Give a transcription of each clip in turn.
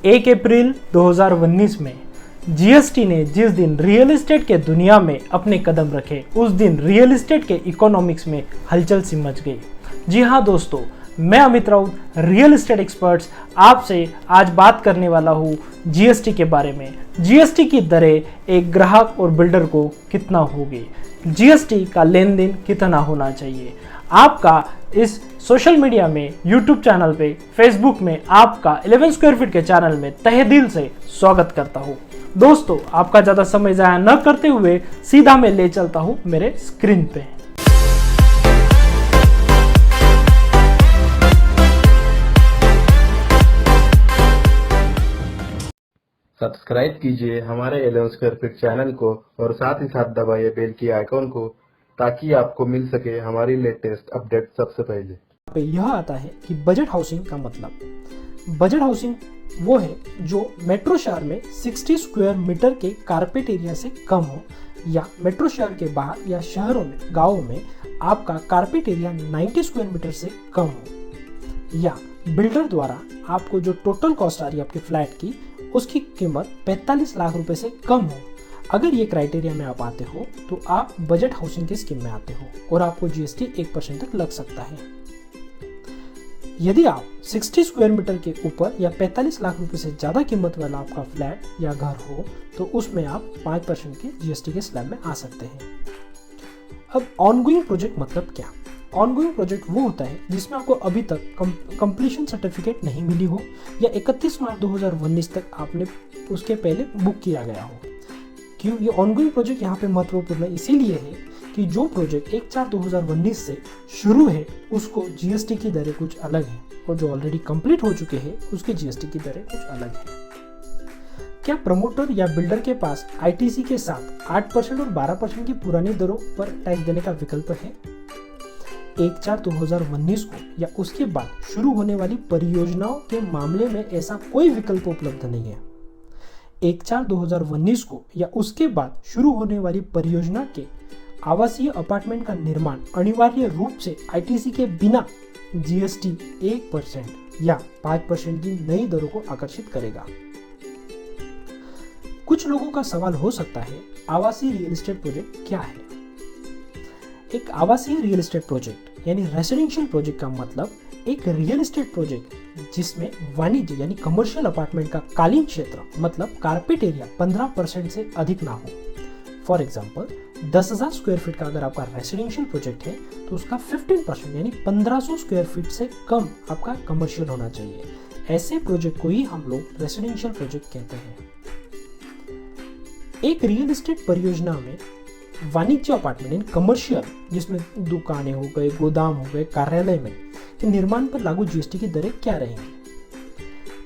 1 अप्रैल 2019 में जीएसटी ने जिस दिन रियल एस्टेट के दुनिया में अपने कदम रखे उस दिन रियल एस्टेट के इकोनॉमिक्स में हलचल सी मच गई। जी हाँ दोस्तों, मैं Amit Raut real estate experts आपसे आज बात करने वाला हूँ जीएसटी के बारे में। जीएसटी की दरें एक ग्राहक और बिल्डर को कितना होगी, जीएसटी का लेन देन कितना होना चाहिए। आपका इस सोशल मीडिया में, यूट्यूब चैनल पे, फेसबुक में आपका 11 स्क्वायर फीट के चैनल में तहे दिल से स्वागत करता हूँ। दोस्तों, आपका ज़्यादा समय ज़ाया न करते हुए सीधा मैं ले चलता हूँ मेरे स्क्रीन पे। सब्सक्राइब कीजिए हमारे 11 स्क्वायर फीट चैनल को और साथ ही साथ दबाइए बेल की आइकॉन को ताकि आपको मिल सके हमारी लेटेस्ट अपडेट सबसे पहले। पे यह आता है कि बजट हाउसिंग का मतलब, बजट हाउसिंग वो है जो मेट्रो शहर में 60 स्क्वायर मीटर के कारपेट एरिया से कम हो, या मेट्रो शहर के बाहर या शहरों में, गाँवों में आपका कारपेट एरिया 90 स्क्वायर मीटर से कम हो, या बिल्डर द्वारा आपको जो टोटल कॉस्ट आ रही है आपके फ्लैट की उसकी कीमत 45 लाख रुपए से कम हो। अगर ये क्राइटेरिया में आप आते हो तो आप बजट हाउसिंग की स्कीम में आते हो और आपको जीएसटी 1% तक लग सकता है। यदि आप 60 स्क्वायर मीटर के ऊपर या 45 लाख रुपए से ज़्यादा कीमत वाला आपका फ्लैट या घर हो तो उसमें आप 5% के जीएसटी के स्लैब में आ सकते हैं। अब ऑनगोइंग प्रोजेक्ट मतलब क्या? ऑनगोइंग प्रोजेक्ट वो होता है जिसमें आपको अभी तक कंप्लीशन सर्टिफिकेट नहीं मिली हो या 31 मार्च 2019 तक आपने उसके पहले बुक किया गया हो। क्यों ये ऑनगोइंग प्रोजेक्ट यहाँ पे महत्वपूर्ण इसीलिए है कि जो प्रोजेक्ट 1/4/2019 से शुरू है उसको जीएसटी की दरें कुछ अलग है और जो ऑलरेडी कंप्लीट हो चुके हैं उसके जीएसटी की दरें कुछ अलग है। क्या प्रमोटर या बिल्डर के पास आईटीसी के साथ 8% और 12% की पुरानी दरों पर टैक्स देने का विकल्प है? 1/4/2019 को या उसके बाद शुरू होने वाली परियोजनाओं के मामले में ऐसा कोई विकल्प उपलब्ध नहीं है। 1/4/2019 को या उसके बाद शुरू होने वाली परियोजना के आवासीय अपार्टमेंट का निर्माण अनिवार्य रूप से आईटीसी के बिना जीएसटी 1% या 5% की नई दरों को आकर्षित करेगा। कुछ लोगों का सवाल हो सकता है, आवासीय रियल एस्टेट प्रोजेक्ट क्या है? एक आवासीय रियल एस्टेट प्रोजेक्ट यानी रेसिडेंशियल प्रोजेक्ट का मतलब एक रियल एस्टेट प्रोजेक्ट जिसमें वाणिज्य यानी कमर्शियल अपार्टमेंट का कालीन क्षेत्र मतलब कारपेट एरिया 15% से अधिक ना हो। फॉर एग्जांपल 10,000 स्क्वायर फीट का अगर आपका रेसिडेंशियल प्रोजेक्ट है तो उसका 15% यानी 1500 स्क्वायर फीट से कम आपका कमर्शियल होना चाहिए। ऐसे प्रोजेक्ट को ही हम लोग रेसिडेंशियल प्रोजेक्ट कहते हैं। एक रियल एस्टेट परियोजना में वाणिज्य अपार्टमेंट इन कमर्शियल जिसमें दुकानें हो गए, गोदाम हो गए, कार्यालय में के निर्माण पर लागू जीएसटी की दरें क्या रहेंगी?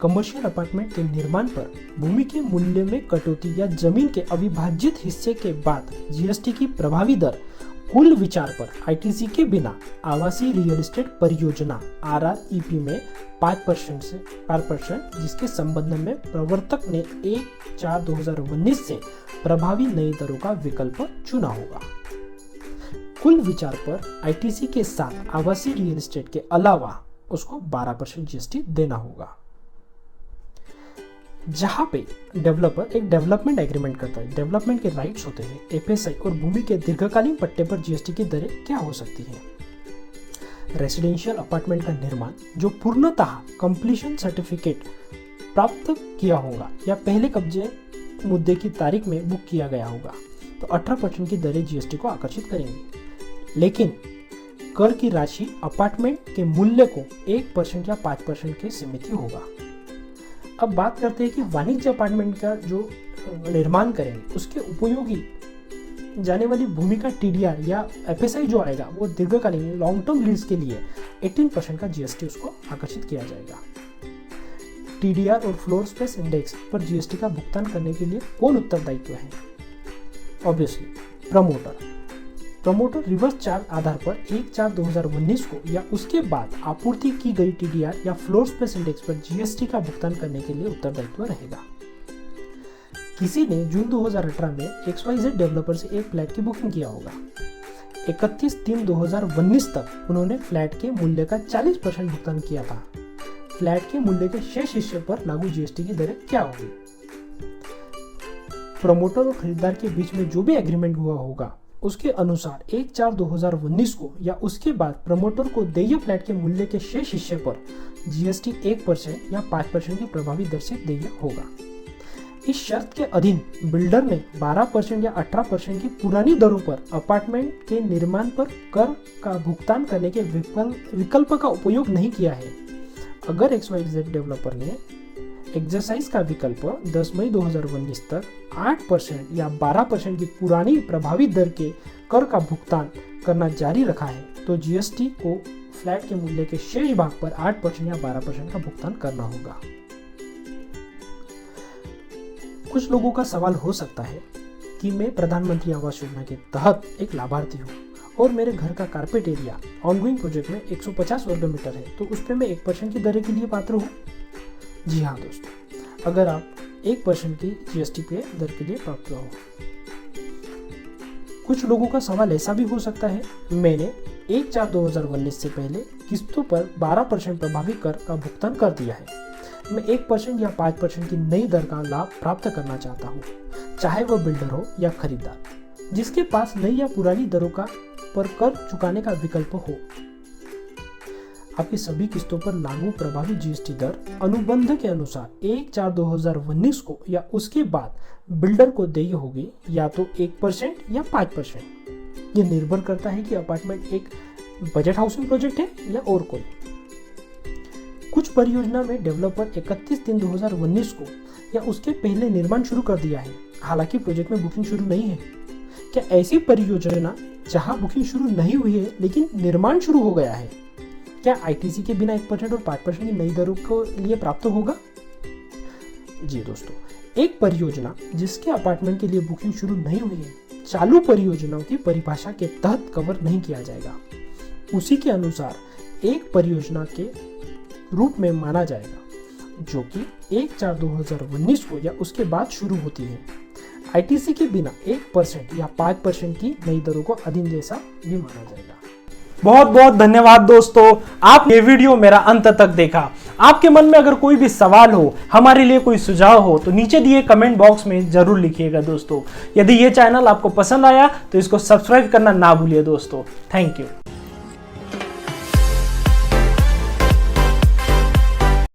कमर्शियल अपार्टमेंट के निर्माण पर भूमि के मूल्य में कटौती या जमीन के अविभाजित हिस्से के बाद जीएसटी की प्रभावी दर कुल विचार पर आईटीसी के बिना आवासीय रियल एस्टेट परियोजना आरआरईपी में 5% जिसके संबंध में प्रवर्तक ने 1/4/2019 से प्रभावी नई दरों का विकल्प चुना होगा। कुल विचार पर आईटीसी के साथ आवासीय रियल एस्टेट के अलावा उसको 12% जीएसटी देना होगा। जहां पे डेवलपर एक डेवलपमेंट एग्रीमेंट करता है, डेवलपमेंट के राइट्स होते हैं, एफएसआई और भूमि के दीर्घकालीन पट्टे पर जीएसटी की दरें क्या हो सकती हैं? रेसिडेंशियल अपार्टमेंट का निर्माण जो पूर्णतः कंप्लीशन सर्टिफिकेट प्राप्त किया होगा या पहले कब्जे मुद्दे की तारीख में बुक किया गया होगा तो 18% की दरें जीएसटी को आकर्षित करेंगी। लेकिन कर की राशि अपार्टमेंट के मूल्य को 1% या 5% के सीमित ही होगा। अब बात करते हैं कि वाणिज्य अपार्टमेंट का जो निर्माण करेंगे उसके उपयोगी जाने वाली भूमि का टीडीआर या एफएसआई जो आएगा वो दीर्घकालीन लॉन्ग टर्म लीज के लिए 18% का जीएसटी उसको आकर्षित किया जाएगा। टीडीआर और फ्लोर स्पेस इंडेक्स पर जीएसटी का भुगतान करने के लिए कौन उत्तरदायित्व है? ऑब्वियसली प्रमोटर रिवर्स चार्ज आधार पर 1/4/2019 को या उसके बाद आपूर्ति की गई टीडीआर या फ्लोर स्पेस इंडेक्स पर जीएसटी का भुगतान करने के लिए उत्तरदायित्व रहेगा। किसी ने जून 2018 में XYZ डेवलपर से एक फ्लैट की बुकिंग किया होगा। 31/3/2019 तक उन्होंने फ्लैट के मूल्य का 40% भुगतान किया था। फ्लैट के मूल्य के शेष हिस्से पर लागू जीएसटी की दरें क्या होगी। प्रमोटर और खरीदार के बीच में जो भी एग्रीमेंट हुआ होगा उसके अनुसार 1/4/2019 को या उसके बाद प्रमोटर को देय फ्लैट के मूल्य के शेष हिस्से पर जीएसटी 1% या 5% की प्रभावी दर से देय होगा। इस शर्त के अधीन बिल्डर ने 12% या 18% की पुरानी दरों पर अपार्टमेंट के निर्माण पर कर का भुगतान करने के विकल्प का उपयोग नहीं किया है। अगर XYZ डेवलपर ने एक्सरसाइज का विकल्प 10 मई 2019 तक 8% या 12% की पुरानी प्रभावी दर के कर का भुगतान करना जारी रखा है तो जीएसटी को फ्लैट के मूल्य के शेष भाग पर 8% या 12% का भुगतान करना होगा। कुछ लोगों का सवाल हो सकता है कि मैं प्रधानमंत्री आवास योजना के तहत एक लाभार्थी हूँ और मेरे घर का कारपेट एरिया ऑनगोइंग प्रोजेक्ट में 150 वर्ग मीटर है तो उस पर मैं 1% की दर के लिए पात्र हूँ। जी हाँ दोस्तों, अगर आप 1% की जीएसटी पे दर के लिए पात्र हो। कुछ लोगों का सवाल ऐसा भी हो सकता है, मैंने 1/4/2019 से पहले किस्तों पर 12% प्रभावी कर का भुगतान कर दिया है, मैं 1% या 5% की नई दर का लाभ प्राप्त करना चाहता हूँ, चाहे वह बिल्डर हो या खरीदार, जिसके पास नई या पुरानी दरों का पर कर चुकाने का विकल्प हो। आपकी सभी किस्तों पर लागू प्रभावी जीएसटी दर अनुबंध के अनुसार 1/4/2019 को या उसके बाद बिल्डर को देय होगी या तो 1% या 5%। ये निर्भर करता है कि अपार्टमेंट एक बजट हाउसिंग प्रोजेक्ट है या और कोई। कुछ परियोजना में डेवलपर 31/3/2019 को या उसके पहले निर्माण शुरू कर दिया है, हालांकि प्रोजेक्ट में बुकिंग शुरू नहीं है। क्या ऐसी परियोजना जहां बुकिंग शुरू नहीं हुई है लेकिन निर्माण शुरू हो गया है, क्या आईटीसी के बिना 1% और 5% की नई दरों को लिए प्राप्त होगा? जी दोस्तों, एक परियोजना जिसके अपार्टमेंट के लिए बुकिंग शुरू नहीं हुई है चालू परियोजनाओं की परिभाषा के तहत कवर नहीं किया जाएगा। उसी के अनुसार एक परियोजना के रूप में माना जाएगा जो कि 1/4/2019 को या उसके बाद शुरू होती है। आईटीसी के बिना 1% या 5% की नई दरों को अधीन जैसा भी माना जाएगा। बहुत बहुत धन्यवाद दोस्तों, आप ये वीडियो मेरा अंत तक देखा। आपके मन में अगर कोई भी सवाल हो, हमारे लिए कोई सुझाव हो तो नीचे दिए कमेंट बॉक्स में जरूर लिखिएगा दोस्तों। यदि ये चैनल आपको पसंद आया तो इसको सब्सक्राइब करना ना भूलिए दोस्तों। Thank you.